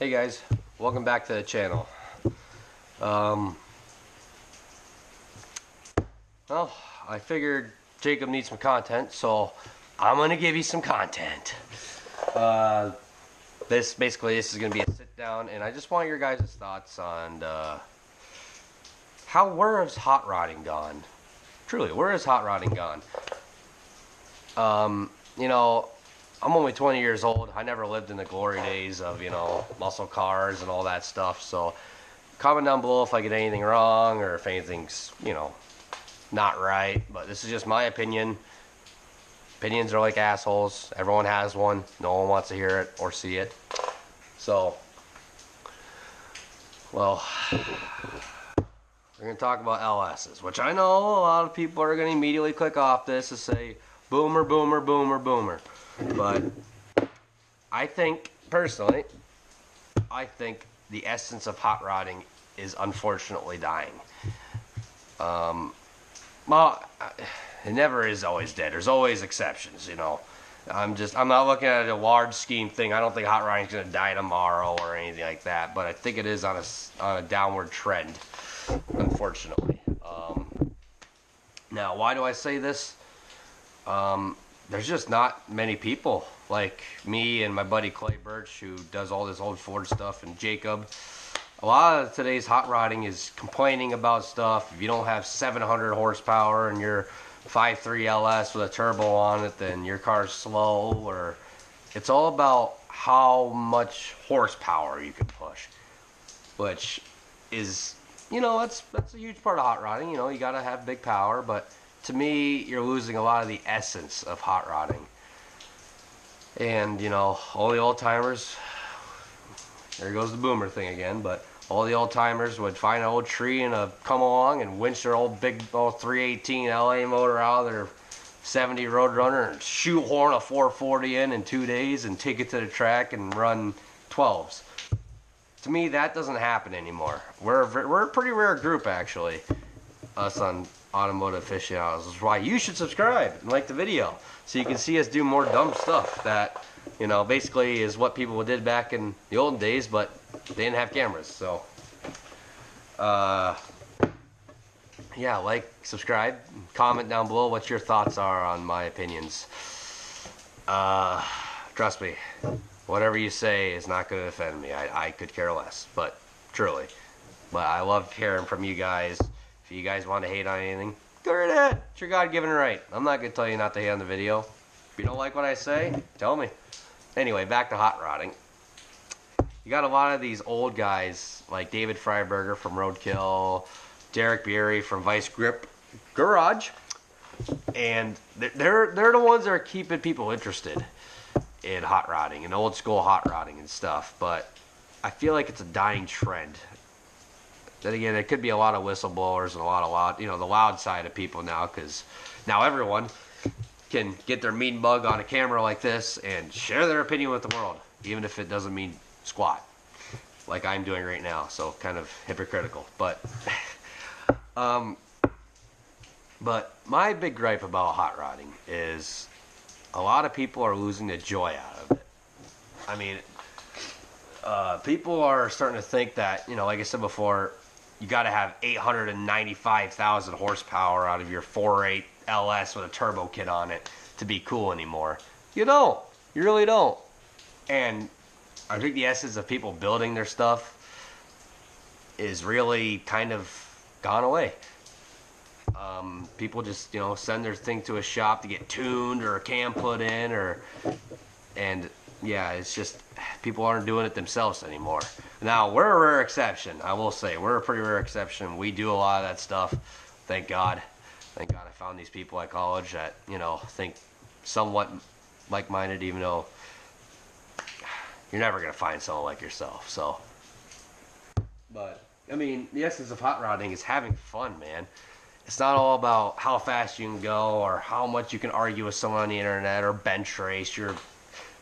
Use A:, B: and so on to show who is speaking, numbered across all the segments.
A: Hey guys, welcome back to the channel. Um, well, I figured Jacob needs some content, so I'm gonna give you some content. This is gonna be a sit down, and I just want your guys' thoughts on where has hot rodding gone? Truly, where has hot rodding gone? You know, I'm only 20 years old. I never lived in the glory days of, muscle cars and all that stuff. So comment down below if I get anything wrong or if anything's, not right. But this is just my opinion. Opinions are like assholes. Everyone has one. No one wants to hear it or see it. So, well, we're going to talk about LSs, which I know a lot of people are going to immediately click off this and say, boomer, boomer, boomer, boomer. But I think, personally, the essence of hot rodding is unfortunately dying. Well, it never is always dead. There's always exceptions, I'm not looking at a large scheme thing. I don't think hot rodding is going to die tomorrow or anything like that. But I think it is on a downward trend, unfortunately. Now, why do I say this? There's just not many people like me and my buddy Clay Birch, who does all this old Ford stuff, and Jacob. A lot of today's hot rodding is complaining about stuff. If you don't have 700 horsepower and you're 5.3 LS with a turbo on it, then your car's slow. Or it's all about how much horsepower you can push, which is, that's a huge part of hot rodding. You got to have big power, but to me, you're losing a lot of the essence of hot rodding. And, all the old timers, there goes the boomer thing again, but all the old timers would find an old tree and come along and winch their old 318 LA motor out of their 70 Roadrunner and shoehorn a 440 in 2 days and take it to the track and run 12s. To me, that doesn't happen anymore. We're a pretty rare group, actually, us on Automotive Aficionados. That's why you should subscribe and like the video so you can see us do more dumb stuff that, basically is what people did back in the old days, but they didn't have cameras. So, yeah, like, subscribe, comment down below what your thoughts are on my opinions. Trust me, whatever you say is not going to offend me. I could care less, but truly. But I love hearing from you guys. If you guys want to hate on anything, go right ahead. It's your God-given right. I'm not going to tell you not to hate on the video. If you don't like what I say, tell me. Anyway, back to hot rodding. You got a lot of these old guys like David Freiberger from Roadkill, Derek Beery from Vice Grip Garage, and they're the ones that are keeping people interested in hot rodding and old school hot rodding and stuff. But I feel like it's a dying trend. Then again, there could be a lot of whistleblowers and a lot of loud, the loud side of people now, because now everyone can get their mean mug on a camera like this and share their opinion with the world, even if it doesn't mean squat, like I'm doing right now. So kind of hypocritical, but my big gripe about hot rodding is a lot of people are losing the joy out of it. I mean, people are starting to think that, like I said before, you got to have 895,000 horsepower out of your 4.8 LS with a turbo kit on it to be cool anymore. You don't. You really don't. And I think the essence of people building their stuff is really kind of gone away. People just, send their thing to a shop to get tuned or a cam put in, and yeah, it's just people aren't doing it themselves anymore. Now, we're a rare exception. I will say, we're a pretty rare exception. We do a lot of that stuff. Thank God. Thank God I found these people at college that, think somewhat like-minded, even though you're never going to find someone like yourself. So, but, I mean, the essence of hot rodding is having fun, man. It's not all about how fast you can go or how much you can argue with someone on the internet or bench race your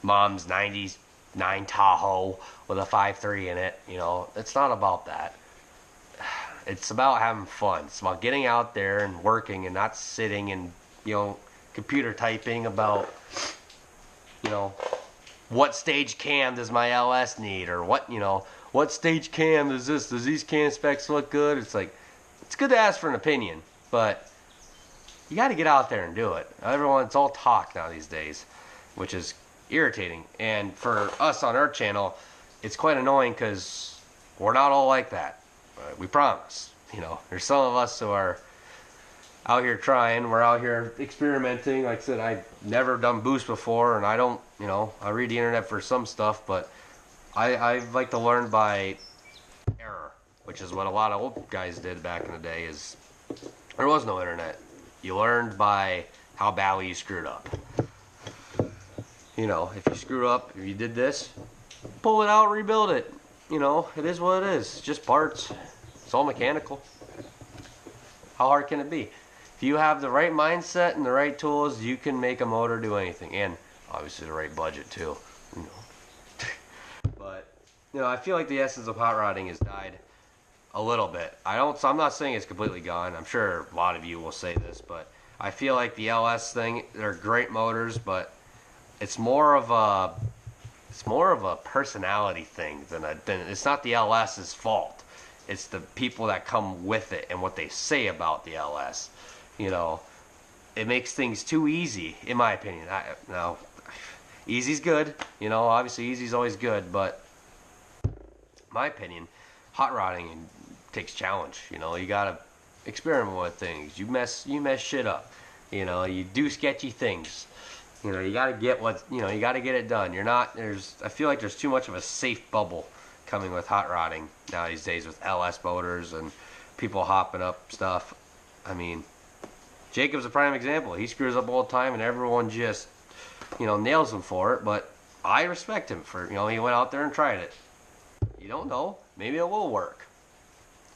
A: mom's 99 Tahoe with a 5.3 in it. It's not about that. It's about having fun. It's about getting out there and working and not sitting and, computer typing about, what stage cam does my LS need, or what stage cam does these cam specs look good? It's like, it's good to ask for an opinion, but you got to get out there and do it. It's all talk now these days, which is irritating. And for us on our channel, it's quite annoying because we're not all like that. We promise. There's some of us who are out here trying. We're out here experimenting. Like I said, I've never done boost before, and I don't, I read the internet for some stuff, but I like to learn by error, which is what a lot of old guys did back in the day. Is there was no internet. You learned by how badly you screwed up. If you screw up, if you did this, pull it out, rebuild it. It is what it is. It's just parts. It's all mechanical. How hard can it be? If you have the right mindset and the right tools, you can make a motor do anything. And obviously the right budget too. But, I feel like the essence of hot rodding has died a little bit. I'm not saying it's completely gone. I'm sure a lot of you will say this, but I feel like the LS thing, they're great motors, but it's more of a personality thing than it's not the LS's fault. It's the people that come with it and what they say about the LS. It makes things too easy, in my opinion. Easy's good. Obviously easy's always good, but in my opinion, hot rodding takes challenge. You gotta experiment with things. You mess shit up. You do sketchy things. You gotta get you gotta get it done. I feel like there's too much of a safe bubble coming with hot rodding now these days with LS motors and people hopping up stuff. I mean, Jacob's a prime example. He screws up all the time and everyone just, nails him for it, but I respect him for, he went out there and tried it. You don't know. Maybe it will work.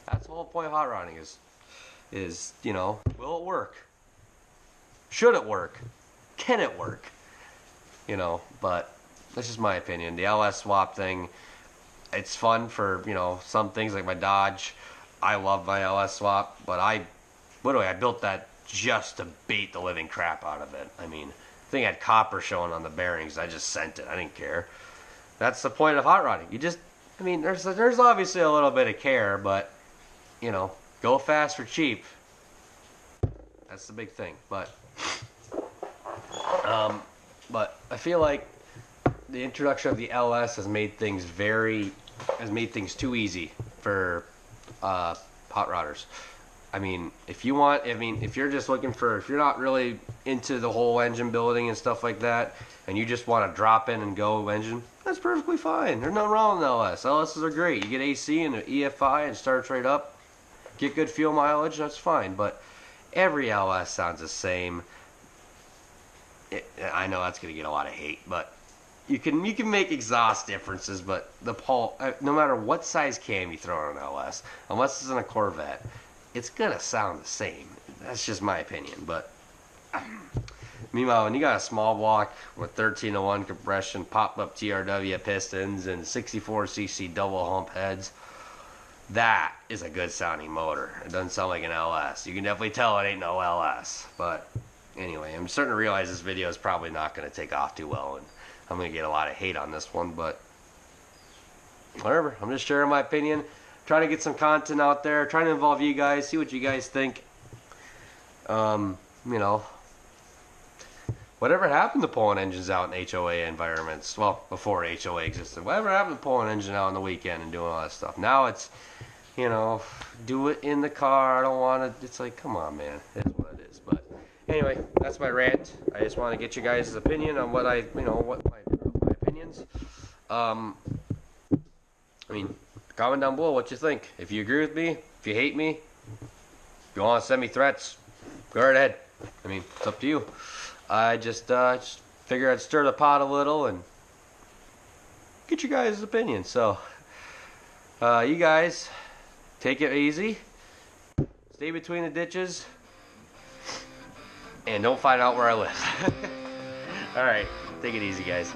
A: That's the whole point of hot rodding is, will it work? Should it work? Can it work? But that's just my opinion. The LS swap thing, it's fun for, some things like my Dodge. I love my LS swap, but I built that just to bait the living crap out of it. I mean, the thing had copper showing on the bearings. I just sent it. I didn't care. That's the point of hot rodding. There's obviously a little bit of care, but, go fast for cheap. That's the big thing. But I feel like the introduction of the LS has made things too easy for hot rodders. If you're just looking if you're not really into the whole engine building and stuff like that, and you just want to drop in and go engine, that's perfectly fine. There's nothing wrong with LS. LSs are great. You get AC and an EFI and starts right up, get good fuel mileage, that's fine. But every LS sounds the same. I know that's going to get a lot of hate, but you can make exhaust differences, but no matter what size cam you throw on an LS, unless it's in a Corvette, it's going to sound the same. That's just my opinion. But meanwhile, when you got a small block with 13-to-1 compression, pop-up TRW pistons, and 64cc double hump heads, that is a good sounding motor. It doesn't sound like an LS. You can definitely tell it ain't no LS. But anyway, I'm starting to realize this video is probably not going to take off too well, and I'm going to get a lot of hate on this one, but whatever. I'm just sharing my opinion, trying to get some content out there, trying to involve you guys, see what you guys think. Whatever happened to pulling engines out in HOA environments? Well, before HOA existed. Whatever happened to pulling an engine out on the weekend and doing all that stuff? Now it's, do it in the car. I don't want to. It's like, come on, man. It is what it is. But anyway, that's my rant. I just want to get you guys' opinion on what my opinions. Comment down below what you think. If you agree with me, if you hate me, if you want to send me threats, go right ahead. It's up to you. I just figured I'd stir the pot a little and get you guys' opinion. So, you guys, take it easy. Stay between the ditches. And don't find out where I live. Alright, take it easy, guys.